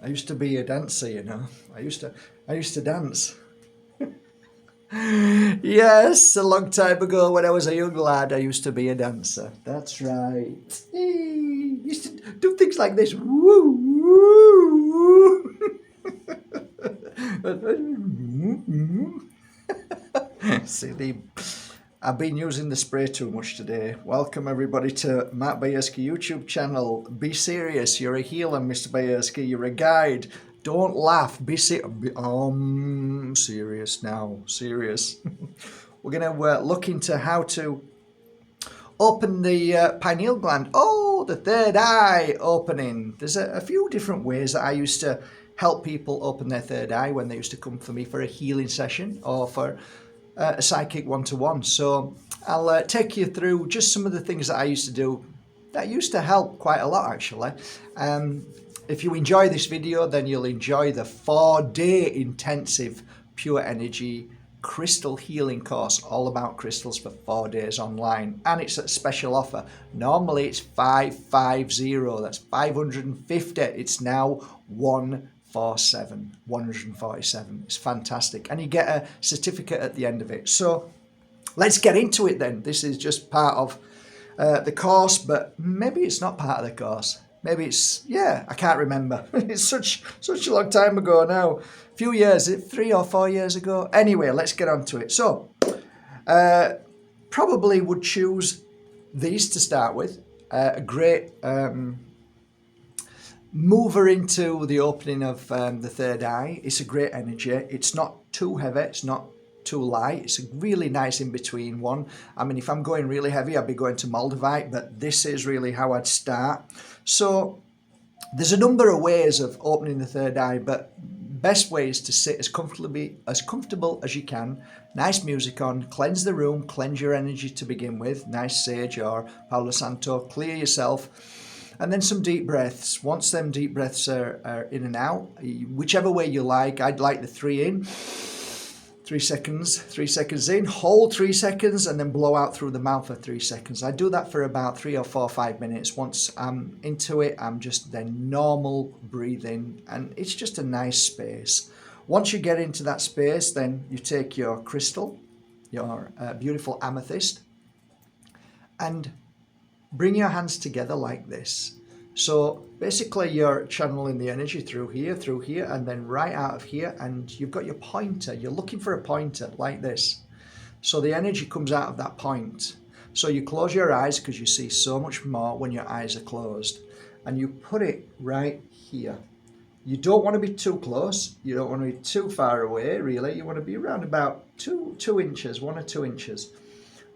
I used to be a dancer, you know. I used to dance. Yes, a long time ago when I was a young lad, I used to be a dancer. That's right. Used to do things like this. Woo, woo, woo. Silly. I've been using the spray too much today. Welcome everybody to Matt Bajerski YouTube channel. Be serious. You're a healer, Mr. Bajerski. You're a guide. Don't laugh. Be serious now. Serious. We're going to look into how to open the pineal gland. Oh, the third eye opening. There's a few different ways that I used to help people open their third eye when they used to come for me for a healing session or for a psychic one-to-one. So I'll take you through just some of the things that I used to do that used to help quite a lot actually. If you enjoy this video, then you'll enjoy the 4-day intensive pure energy crystal healing course, all about crystals for 4 days online, and it's at a special offer. Normally it's 550, that's 550. It's now 147. It's fantastic, and you get a certificate at the end of it. So let's get into it then. This is just part of the course, but maybe it's not part of the course. Maybe it's, yeah, I can't remember. It's such a long time ago now. A few years, 3 or 4 years ago. Anyway, let's get on to it. So, probably would choose these to start with. A great mover into the opening of the third eye. It's a great energy. It's not too heavy. It's not too light. It's a really nice in between one. I mean, if I'm going really heavy, I'd be going to Moldavite, but this is really how I'd start. So there's a number of ways of opening the third eye, but best way is to sit as comfortable as you can. Nice music on, cleanse the room, cleanse your energy to begin with. Nice sage or Palo Santo, clear yourself. And then some deep breaths. Once them deep breaths are in and out, whichever way you like. I'd like the 3 in, 3 seconds, 3 seconds in, hold 3 seconds, and then blow out through the mouth for 3 seconds. I do that for about 3 or 4, 5 minutes. Once I'm into it, I'm just then normal breathing, and it's just a nice space. Once you get into that space, then you take your crystal, your beautiful amethyst, and bring your hands together like this. So basically you're channeling the energy through here, and then right out of here, and you've got your pointer. You're looking for a pointer like this. So the energy comes out of that point. So you close your eyes because you see so much more when your eyes are closed. And you put it right here. You don't want to be too close. You don't want to be too far away, really. You want to be around about 2 inches, 1 or 2 inches.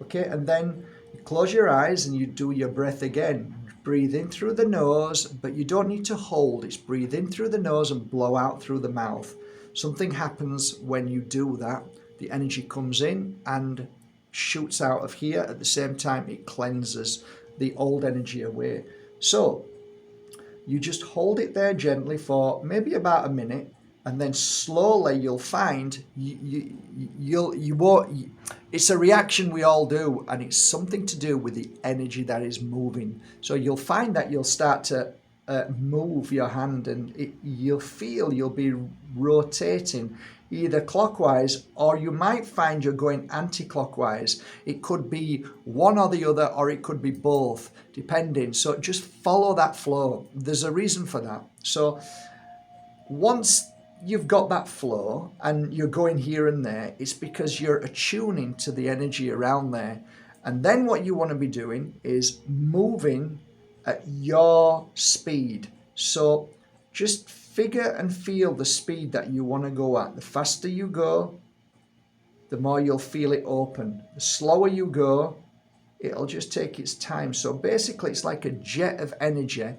Okay, and then you close your eyes and you do your breath again. Breathe in through the nose, but you don't need to hold. It's breathe in through the nose and blow out through the mouth. Something happens when you do that. The energy comes in and shoots out of here. At the same time, it cleanses the old energy away. So you just hold it there gently for maybe about a minute, and then slowly you'll find you won't. It's a reaction we all do, and it's something to do with the energy that is moving. So you'll find that you'll start to move your hand, and you'll be rotating either clockwise, or you might find you're going anti-clockwise. It could be one or the other, or it could be both, depending. So just follow that flow. There's a reason for that. So once you've got that flow and you're going here and there, it's because you're attuning to the energy around there. And then what you want to be doing is moving at your speed. So just figure and feel the speed that you want to go at. The faster you go, the more you'll feel it open. The slower you go, it'll just take its time. So basically it's like a jet of energy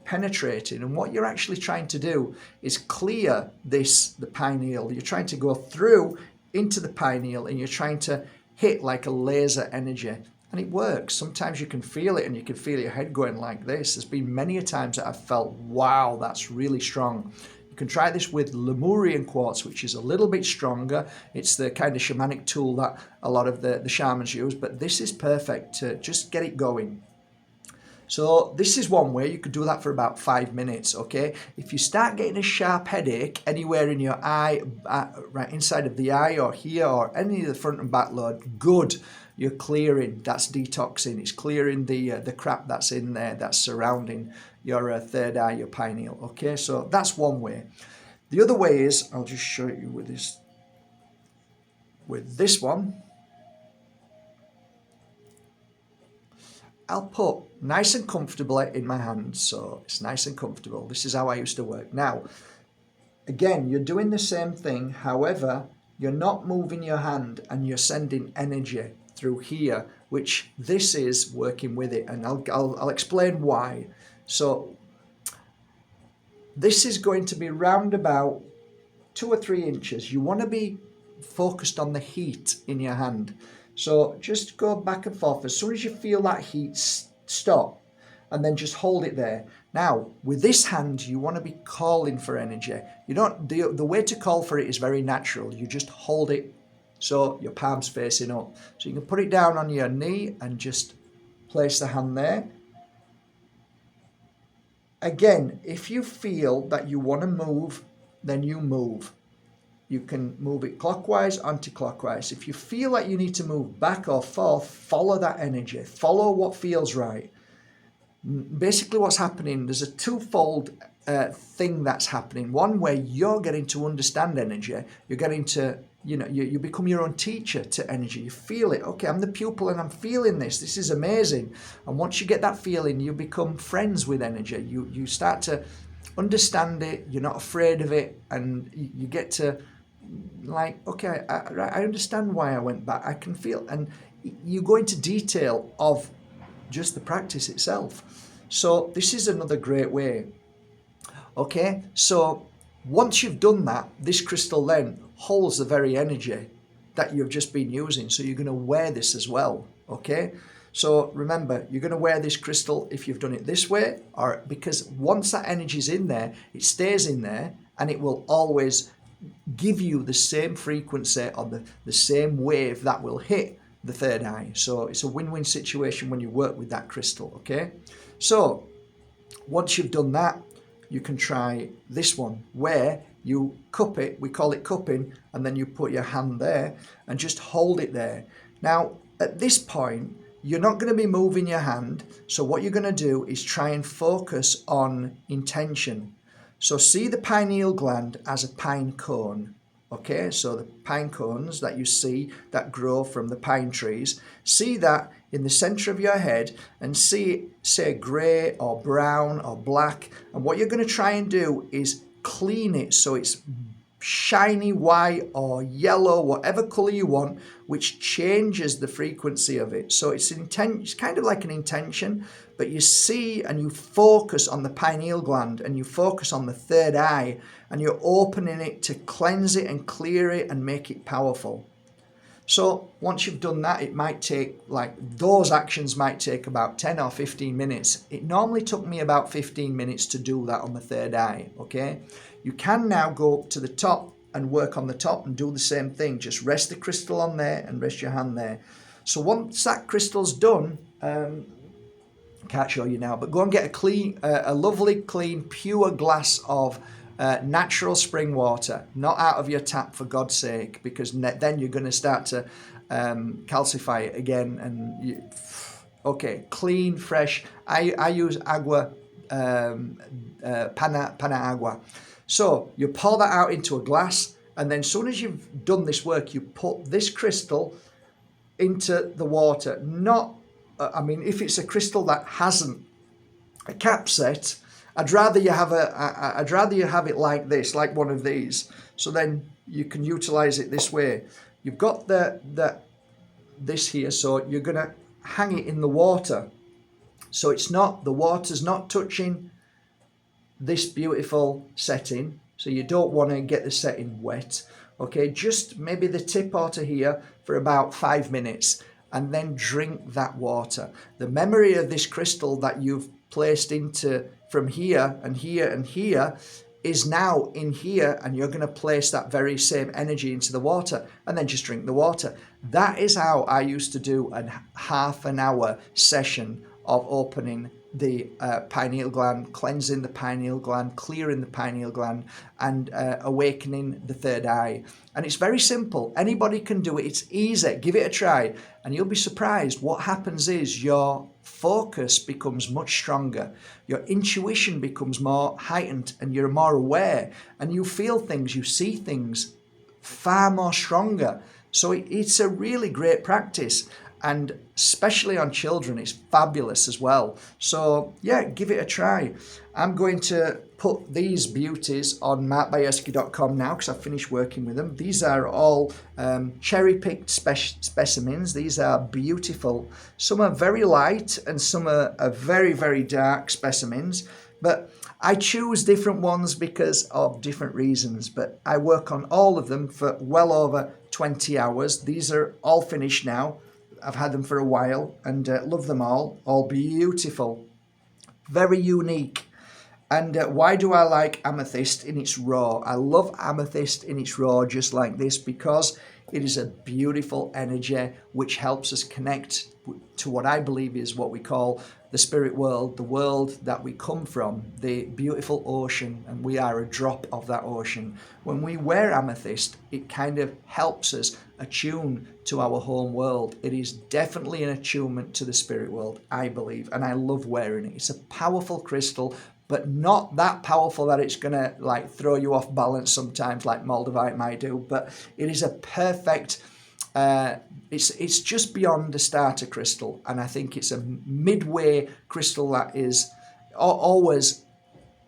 penetrating, and what you're actually trying to do is clear the pineal. You're trying to go through into the pineal, and you're trying to hit like a laser energy, and it works. Sometimes you can feel it, and you can feel your head going like this. There's been many a times that I've felt, wow, that's really strong. You can try this with Lemurian quartz, which is a little bit stronger. It's the kind of shamanic tool that a lot of the shamans use, but this is perfect to just get it going. So this is one way. You could do that for about 5 minutes, okay? If you start getting a sharp headache anywhere in your eye, right inside of the eye or here or any of the front and back lobe, good. You're clearing. That's detoxing. It's clearing the crap that's in there, that's surrounding your third eye, your pineal, okay? So that's one way. The other way is, I'll just show you with this one. I'll put nice and comfortably in my hands, so it's nice and comfortable. This is how I used to work. Now, again, you're doing the same thing. However, you're not moving your hand and you're sending energy through here, which this is working with it, and I'll explain why. So this is going to be round about 2 or 3 inches. You want to be focused on the heat in your hand. So just go back and forth. As soon as you feel that heat, stop, and then just hold it there. Now, with this hand, you want to be calling for energy. You don't. The way to call for it is very natural. You just hold it so your palm's facing up. So you can put it down on your knee and just place the hand there. Again, if you feel that you want to move, then you move. You can move it clockwise, anti-clockwise. If you feel like you need to move back or forth, follow that energy. Follow what feels right. Basically what's happening, there's a twofold thing that's happening. One way, you're getting to understand energy. You're getting to, you become your own teacher to energy. You feel it. Okay, I'm the pupil and I'm feeling this. This is amazing. And once you get that feeling, you become friends with energy. You start to understand it. You're not afraid of it. And you get to, like, okay, I understand why I went back. I can feel, and you go into detail of just the practice itself. So this is another great way. Okay, so once you've done that, this crystal then holds the very energy that you've just been using. So you're going to wear this as well. Okay, so remember, you're going to wear this crystal if you've done it this way, or because once that energy's in there, it stays in there and it will always give you the same frequency or the same wave that will hit the third eye. So it's a win-win situation when you work with that crystal, okay? So once you've done that, you can try this one where you cup it, we call it cupping, and then you put your hand there and just hold it there. Now, at this point, you're not going to be moving your hand, so what you're going to do is try and focus on intention. So see the pineal gland as a pine cone, okay? So the pine cones that you see that grow from the pine trees, see that in the center of your head and see it, say, gray or brown or black. And what you're going to try and do is clean it so it's shiny white or yellow, whatever color you want, which changes the frequency of it. So it's kind of like an intention, but you see and you focus on the pineal gland and you focus on the third eye and you're opening it to cleanse it and clear it and make it powerful. So once you've done that, it might take, like, those actions might take about 10 or 15 minutes. It normally took me about 15 minutes to do that on the third eye, okay? You can now go up to the top and work on the top and do the same thing. Just rest the crystal on there and rest your hand there. So once that crystal's done, can't show you now, but go and get a lovely, clean, pure glass of natural spring water, not out of your tap, for God's sake, because then you're going to start to calcify it again. And okay, clean, fresh. I use agua, pana agua. So you pour that out into a glass, and then as soon as you've done this work, you put this crystal into the water. Not, I mean, if it's a crystal that hasn't a cap set, I'd rather you have it like this, like one of these. So then you can utilize it this way. You've got this here, so you're gonna hang it in the water. So the water's not touching this beautiful setting. So you don't want to get the setting wet. Okay, just maybe the tip or to here for about 5 minutes, and then drink that water. The memory of this crystal that you've placed into from here and here and here is now in here, and you're going to place that very same energy into the water and then just drink the water. That is how I used to do a half an hour session of opening the pineal gland, cleansing the pineal gland, clearing the pineal gland, and awakening the third eye. And it's very simple. Anybody can do it. It's easy. Give it a try, and you'll be surprised. What happens is your focus becomes much stronger. Your intuition becomes more heightened, and you're more aware, and you feel things, you see things far more stronger. So it's a really great practice, and especially on children, it's fabulous as well. So yeah, give it a try. I'm going to put these beauties on markbajerski.com now because I've finished working with them. These are all cherry-picked specimens. These are beautiful. Some are very light and some are very, very dark specimens. But I choose different ones because of different reasons. But I work on all of them for well over 20 hours. These are all finished now. I've had them for a while and love them all beautiful, very unique. And why do I like amethyst in its raw? I love amethyst in its raw just like this because it is a beautiful energy which helps us connect to what I believe is what we call the spirit world, the world that we come from, the beautiful ocean, and we are a drop of that ocean. When we wear amethyst, it kind of helps us attune to our home world. It is definitely an attunement to the spirit world, I believe, and I love wearing it. It's a powerful crystal, but not that powerful that it's gonna like throw you off balance sometimes like Moldavite might do, but it is a perfect it's just beyond a starter crystal, and I think it's a midway crystal that is always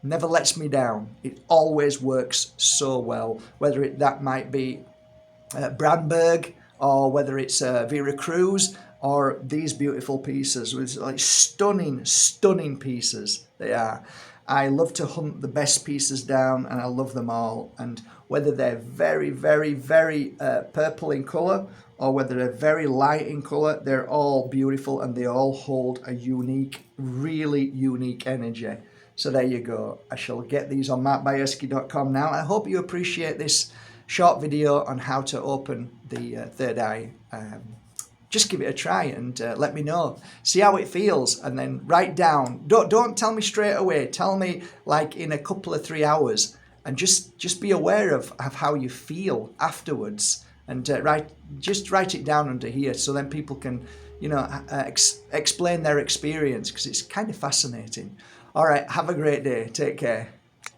never lets me down. It always works so well, whether that might be Brandberg or whether it's Vera Cruz or these beautiful pieces with like stunning pieces they are. I love to hunt the best pieces down, and I love them all. And whether they're very, very, very purple in colour or whether they're very light in colour, they're all beautiful and they all hold a unique, really unique energy. So there you go. I shall get these on markbajerski.com now. I hope you appreciate this short video on how to open the third eye. Just give it a try and let me know. See how it feels, and then write down. Don't tell me straight away. Tell me like in a couple of 3 hours, and just be aware of how you feel afterwards. And just write it down under here, so then people can, explain their experience, because it's kind of fascinating. All right, have a great day. Take care.